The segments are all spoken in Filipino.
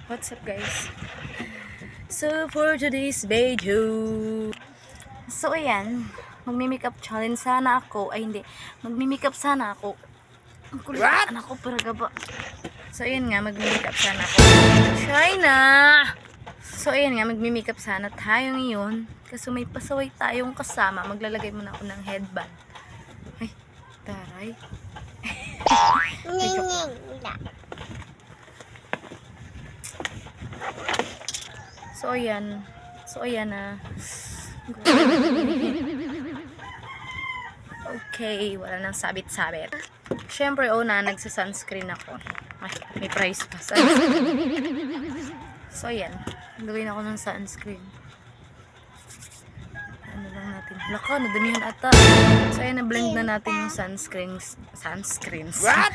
What's up guys? So for today's video, so ayan, magmi-makeup challenge sana ako. Ay hindi, magmi-makeup sana ako. Ang kulitan ako pero gaba. So ayan nga, magmi-makeup sana ako. China! So ayan nga, magmi-makeup sana tayo ngayon. Kasi may pasaway tayong kasama. Maglalagay muna ako ng headband. Ay, taray. So ayan. Na. Okay, wala nang sabit-sabit. Syempre, nagsa-sunscreen ako. Ay, may price pa. So ayan, gawin ako ng sunscreen. Ano lang natin? Laka, nadamihan ata. So ayan, na-blend na natin yung sunscreens. What?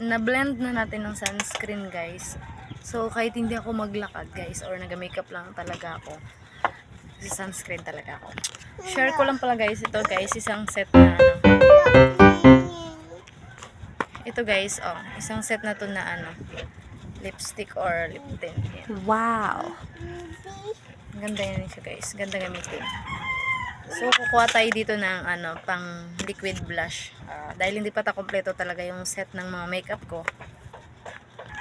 Na-blend na natin ng sunscreen, guys. So, kahit hindi ako maglakad, guys, or nag-makeup lang talaga ako, sunscreen talaga ako. Share ko lang pala, guys, ito, guys, isang set na, ito, guys, isang set na to na, lipstick or lip tint. Yan. Wow! Ganda yan siya, guys. Ganda gamitin. So, kukuha tayo dito ng, pang liquid blush. Dahil hindi pa kompleto talaga yung set ng mga makeup ko.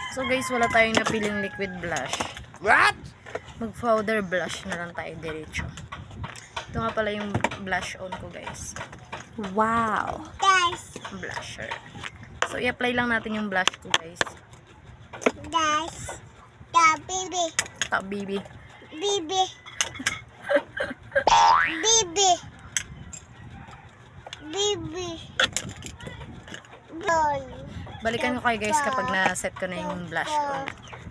So guys, wala tayong napiling liquid blush. What? Mag-powder blush na lang tayo diretso. Ito nga pala yung blush on ko, guys. Wow! Guys, Blusher. So, i-apply lang natin yung blush ko, guys. the baby, Baby. baby, baby, baby, boy. Balikan ko kayo, guys, kapag na-set ko na yung blush on.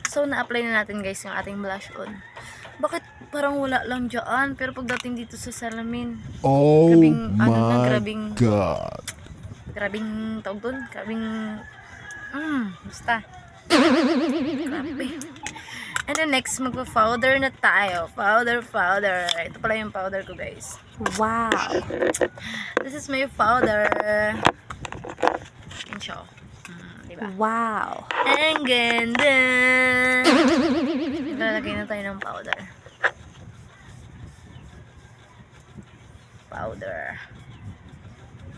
So, na-apply na natin, guys, yung ating blush on. Bakit parang wala lang dyan? Pero pagdating dito sa salamin, Oh grabing, God. grabing tawag dun, basta. Grabe. And then next, magpa-powder na tayo. Powder. Ito pala yung powder ko, guys. Wow! This is my powder. Yan siya. Diba? Wow! Ang ganda! Lalagay na tayo ng powder.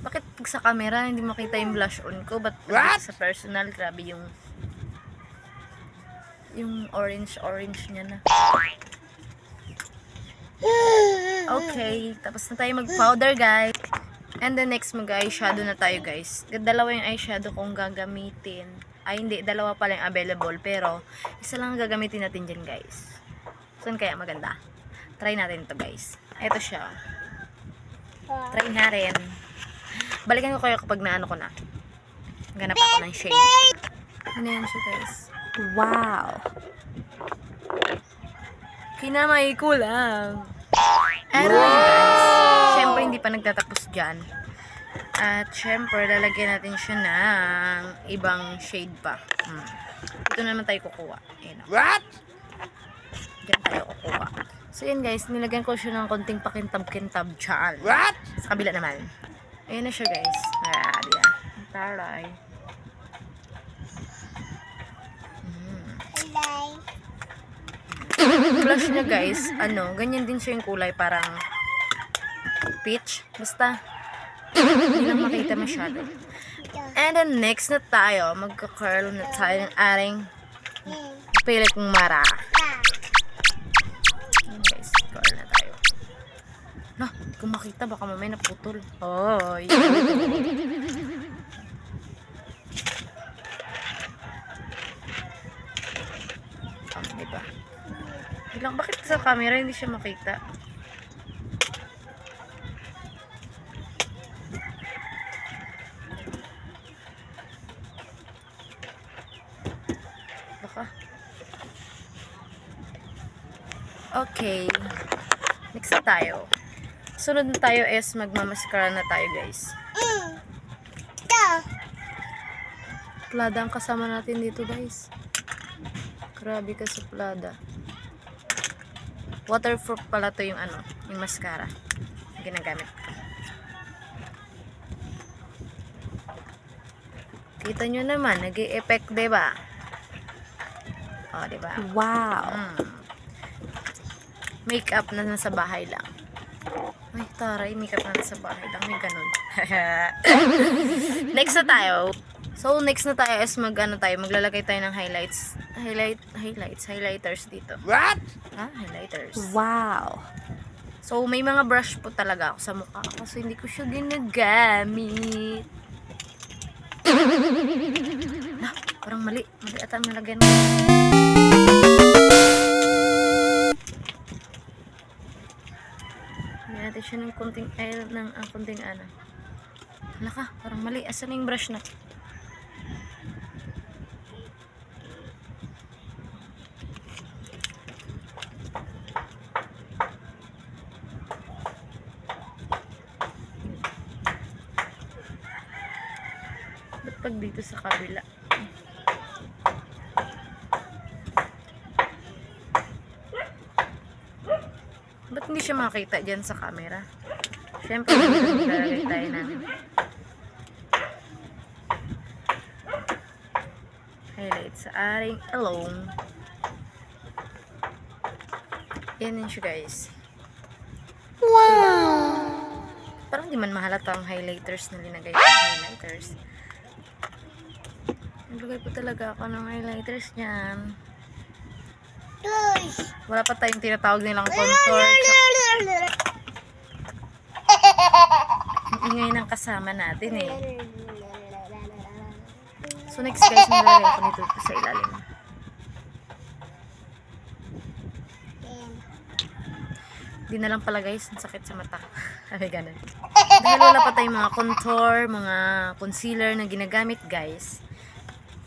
Bakit pag sa camera hindi makita yung blush on ko? But sa personal, grabe yung orange niya na. Okay, tapos na tayo mag-powder, guys. And the next, mag-eyeshadow na tayo, guys. Dalawa yung eyeshadow kong gagamitin. Ay, hindi. Dalawa pala yung available. Pero, isa lang gagamitin natin dyan, guys. Saan kaya maganda? Try natin to, guys. Ito siya. Try natin. Balikan ko kayo kapag naano ko na. Ganap ako ng shade. Ano yan siya, guys? Wow! Kinamay ko lang. And guys, syempre hindi pa nagtatapos dyan. At syempre, lalagyan natin siya ng ibang shade pa. Ito naman tayo kukuha. Ayan, What? Diyan tayo kukuha. So yan, guys, nilagyan ko siya ng konting pakintab-kintab dyan. What? Sa kabila naman. Ayan na siya, guys. Diyan. Taray. Blush niya, guys, ganyan din siya yung kulay, parang peach, basta hindi lang makita masyado. And then next na tayo, magka-curl na tayo ng ating pili kong mara. Ayan, guys, curl na tayo. Hindi ko makita, baka mamaya naputol. Diba? Bakit sa camera hindi siya makita? Baka. Okay. Next na tayo. Sunod na tayo is magmamaskara na tayo, guys. Plada ang kasama natin dito, guys. Grabe ka sa Plada. Waterproof pala to yung yung mascara. Ginagamit ko. Kita nyo naman, nag-i-effect, diba? O, diba? Wow. Makeup na nasa bahay lang. Ay, taray, makeup na nasa bahay lang. May ganun. Next na tayo. So, next na tayo is maglalagay tayo ng highlighters dito. What? Highlighters. Wow. So, may mga brush po talaga ako sa mukha kasi hindi ko siya ginagamit. Parang mali. Mali ata ang nalagyan ko. Lagyan natin siya ng konting ano. Hala ka, parang mali. Asan yung brush na? Ba't pag dito sa kabila? Ba't hindi siya makita dyan sa camera? Siyempre, maglalagay tayo ng highlight sa aring alone. Yan yun siya, guys. Wow. Parang di man mahalata ang highlighters na linagay ko. Highlighters. Naglagay po talaga ako ng highlighters niyan. Wala pa tayong tinatawag nilang contour. Ang ingay ng kasama natin eh. So next guys, nilagay ko nito sa ilalim. Di na lang pala guys, ang sakit sa mata. Ay, ganun. Dahil wala pa tayong mga contour, mga concealer na ginagamit guys.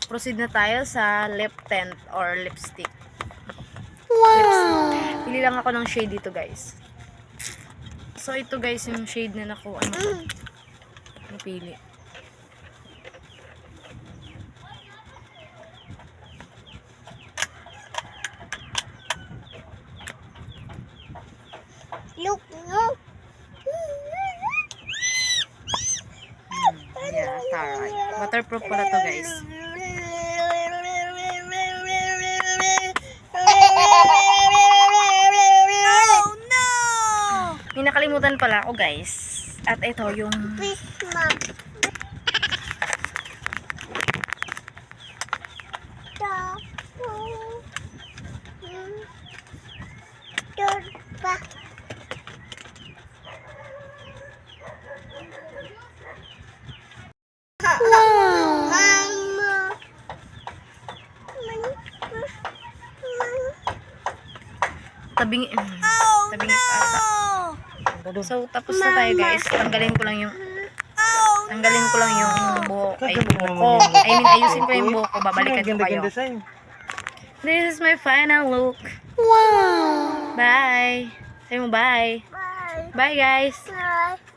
Proceed na tayo sa lip tint or lipstick. Wow. Pili lang ako ng shade dito guys. So ito guys yung shade na nakuha ko. Napili. Look, look. Yeah, taray. Waterproof pala to guys. Oh no! May nakalimutan pala ako guys. At ito yung Please, mom. tabing ata. So tapos na tayo guys. Tanggalin ko lang yung buhok. Ay, buhok ko. I mean, ayusin ko yung buhok ko. Babalikan ko kayo. This is my final look. Wow. Bye. Say mo bye. Bye. Bye guys. Bye.